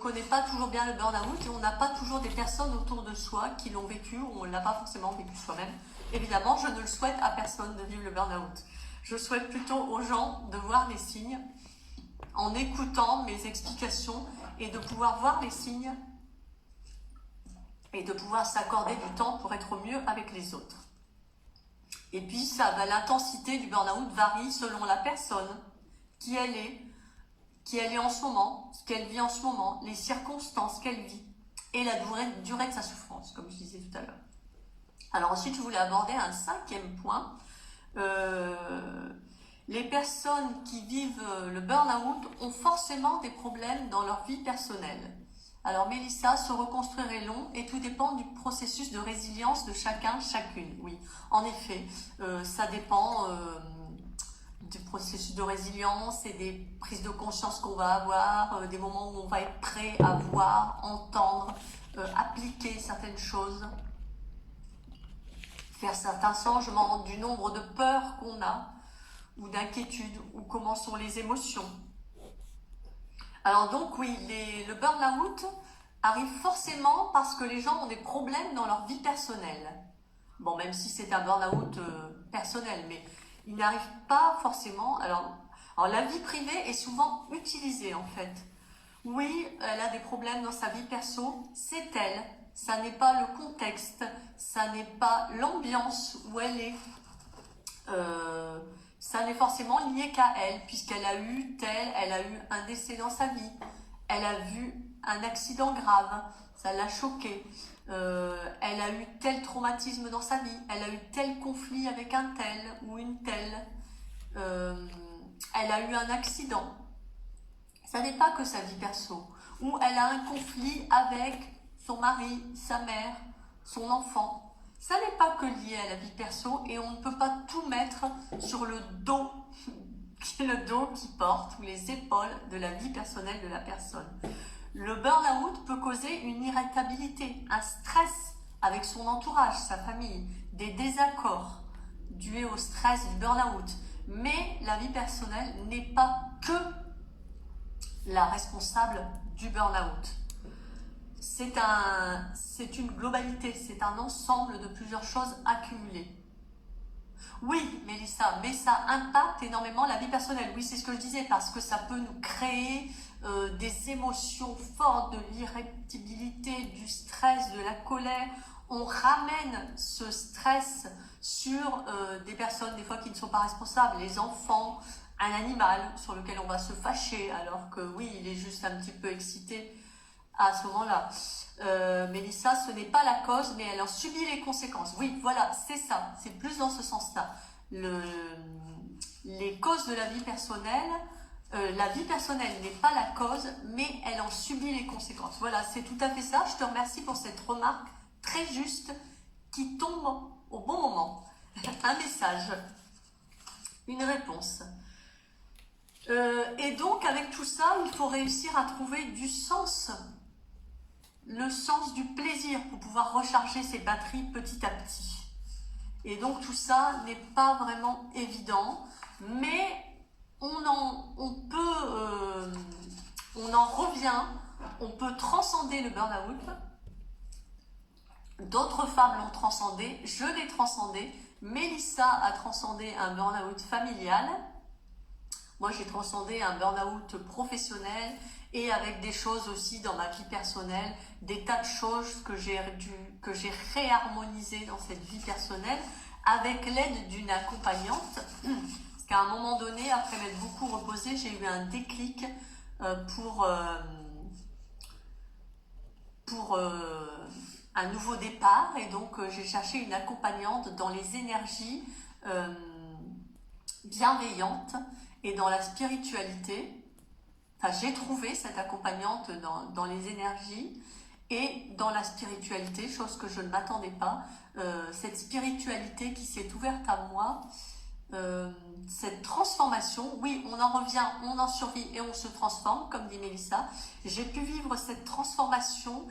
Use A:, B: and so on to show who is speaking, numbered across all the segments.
A: On ne connaît pas toujours bien le burn-out et on n'a pas toujours des personnes autour de soi qui l'ont vécu ou on ne l'a pas forcément vécu soi-même. Évidemment, je ne le souhaite à personne de vivre le burn-out. Je souhaite plutôt aux gens de voir les signes en écoutant mes explications et de pouvoir voir les signes et de pouvoir s'accorder du temps pour être au mieux avec les autres. Et puis, l'intensité du burn-out varie selon la personne, qui elle est en ce moment, ce qu'elle vit en ce moment, les circonstances qu'elle vit et la durée de sa souffrance, comme je disais tout à l'heure. Alors ensuite, je voulais aborder un 5e point. Les personnes qui vivent le burn-out ont forcément des problèmes dans leur vie personnelle. Alors Mélissa, se reconstruire est long et tout dépend du processus de résilience de chacun, chacune. Oui, en effet, ça dépend du processus de résilience et des prises de conscience qu'on va avoir, des moments où on va être prêt à voir, entendre, appliquer certaines choses, faire certains changements, du nombre de peurs qu'on a, ou d'inquiétudes, ou comment sont les émotions. Alors donc oui, le burn-out arrive forcément parce que les gens ont des problèmes dans leur vie personnelle. Bon, même si c'est un burn-out personnel, mais il n'arrive pas forcément... Alors, la vie privée est souvent utilisée en fait. Oui, elle a des problèmes dans sa vie perso, c'est elle. Ça n'est pas le contexte, ça n'est pas l'ambiance où elle est. Ça n'est forcément lié qu'à elle, puisqu'elle a eu un décès dans sa vie, elle a vu un accident grave, ça l'a choquée, elle a eu tel traumatisme dans sa vie, elle a eu tel conflit avec un tel ou une telle, elle a eu un accident. Ça n'est pas que sa vie perso, ou elle a un conflit avec son mari, sa mère, son enfant. Ça n'est pas que lié à la vie perso et on ne peut pas tout mettre sur le dos, le dos qui porte ou les épaules de la vie personnelle de la personne. Le burn-out peut causer une irritabilité, un stress avec son entourage, sa famille, des désaccords dus au stress du burn-out. Mais la vie personnelle n'est pas que la responsable du burn-out. C'est une globalité, c'est un ensemble de plusieurs choses accumulées. Oui, Mélissa, mais ça impacte énormément la vie personnelle. Oui, c'est ce que je disais, parce que ça peut nous créer des émotions fortes, de l'irritabilité, du stress, de la colère. On ramène ce stress sur des personnes, des fois, qui ne sont pas responsables, les enfants, un animal sur lequel on va se fâcher, alors que oui, il est juste un petit peu excité à ce moment-là. Mélissa, ce n'est pas la cause, mais elle en subit les conséquences. Oui, voilà, c'est ça, c'est plus dans ce sens-là. Les causes de la vie personnelle n'est pas la cause, mais elle en subit les conséquences. Voilà, c'est tout à fait ça. Je te remercie pour cette remarque très juste qui tombe au bon moment. Un message, une réponse. Et donc, avec tout ça, il faut réussir à trouver du sens, le sens du plaisir pour pouvoir recharger ses batteries petit à petit. Et donc, tout ça n'est pas vraiment évident, mais on en revient, on peut transcender le burn-out. D'autres femmes l'ont transcendé, je l'ai transcendé. Mélissa a transcendé un burn-out familial. Moi, j'ai transcendé un burn-out professionnel et avec des choses aussi dans ma vie personnelle, des tas de choses que j'ai réharmonisées dans cette vie personnelle avec l'aide d'une accompagnante. Parce qu'à un moment donné, après m'être beaucoup reposée, j'ai eu un déclic pour un nouveau départ. Et donc, j'ai cherché une accompagnante dans les énergies bienveillantes et dans la spiritualité. Enfin, j'ai trouvé cette accompagnante dans les énergies et dans la spiritualité, chose que je ne m'attendais pas. Cette spiritualité qui s'est ouverte à moi, cette transformation, oui, on en revient, on en survit et on se transforme, comme dit Mélissa. J'ai pu vivre cette transformation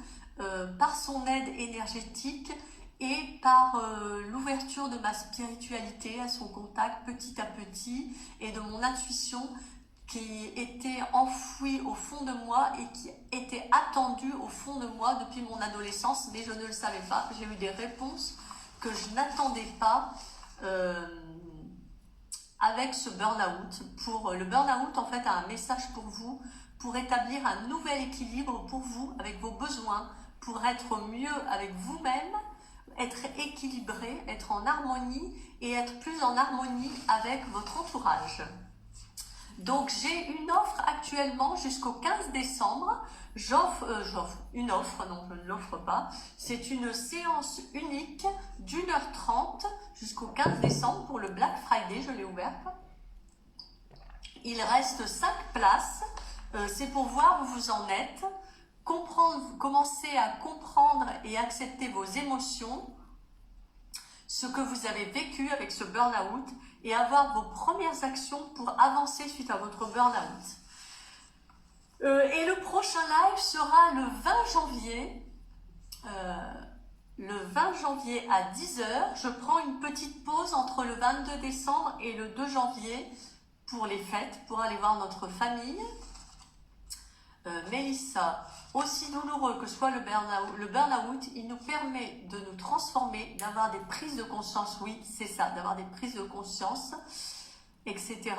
A: par son aide énergétique et par l'ouverture de ma spiritualité à son contact petit à petit et de mon intuition qui était enfoui au fond de moi et qui était attendu au fond de moi depuis mon adolescence, mais je ne le savais pas. J'ai eu des réponses que je n'attendais pas avec ce burn-out. Le burn-out, en fait, a un message pour vous, pour établir un nouvel équilibre pour vous, avec vos besoins, pour être mieux avec vous-même, être équilibré, être en harmonie et être plus en harmonie avec votre entourage. Donc j'ai une offre actuellement jusqu'au 15 décembre. J'offre une offre, non je ne l'offre pas. C'est une séance unique d'1h30 jusqu'au 15 décembre pour le Black Friday, je l'ai ouverte. Il reste 5 places, c'est pour voir où vous en êtes, commencer à comprendre et accepter vos émotions, ce que vous avez vécu avec ce burn-out et avoir vos premières actions pour avancer suite à votre burn-out. Et le prochain live sera le 20 janvier. Le 20 janvier à 10 h. Je prends une petite pause entre le 22 décembre et le 2 janvier pour les fêtes, pour aller voir notre famille. Mélissa, aussi douloureux que soit le burn-out, il nous permet de nous transformer, d'avoir des prises de conscience, oui, c'est ça, d'avoir des prises de conscience, etc.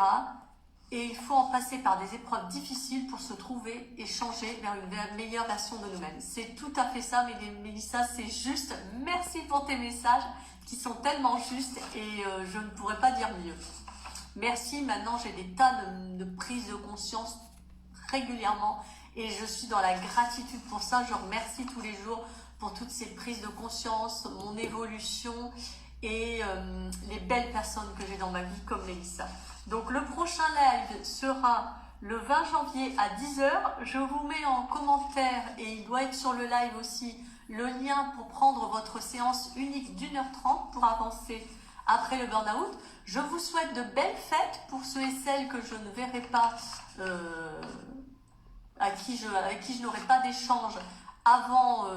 A: Et il faut en passer par des épreuves difficiles pour se trouver et changer vers une meilleure version de nous-mêmes. C'est tout à fait ça, Mélissa, c'est juste. Merci pour tes messages qui sont tellement justes et je ne pourrais pas dire mieux. Merci, maintenant j'ai des tas de prises de conscience régulièrement. Et je suis dans la gratitude pour ça. Je remercie tous les jours pour toutes ces prises de conscience, mon évolution et les belles personnes que j'ai dans ma vie comme Mélissa. Donc le prochain live sera le 20 janvier à 10 h. Je vous mets en commentaire, et il doit être sur le live aussi, le lien pour prendre votre séance unique d'1h30 pour avancer après le burn-out. Je vous souhaite de belles fêtes pour ceux et celles que je ne verrai pas avec qui je n'aurai pas d'échange avant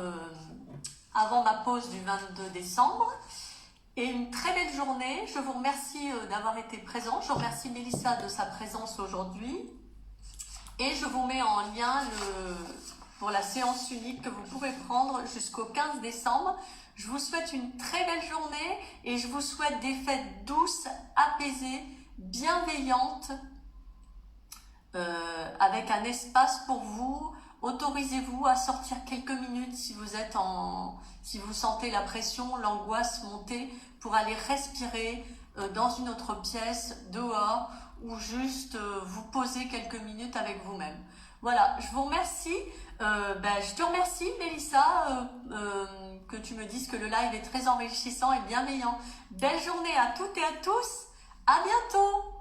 A: ma pause du 22 décembre. Et une très belle journée. Je vous remercie d'avoir été présent. Je remercie Mélissa de sa présence aujourd'hui. Et je vous mets en lien pour la séance unique que vous pouvez prendre jusqu'au 15 décembre. Je vous souhaite une très belle journée et je vous souhaite des fêtes douces, apaisées, bienveillantes, avec un espace pour vous. Autorisez-vous à sortir quelques minutes si vous sentez la pression, l'angoisse monter, pour aller respirer dans une autre pièce, dehors, ou juste vous poser quelques minutes avec vous-même. Voilà, je vous remercie. Je te remercie, Mélissa, que tu me dises que le live est très enrichissant et bienveillant. Belle journée à toutes et à tous. À bientôt.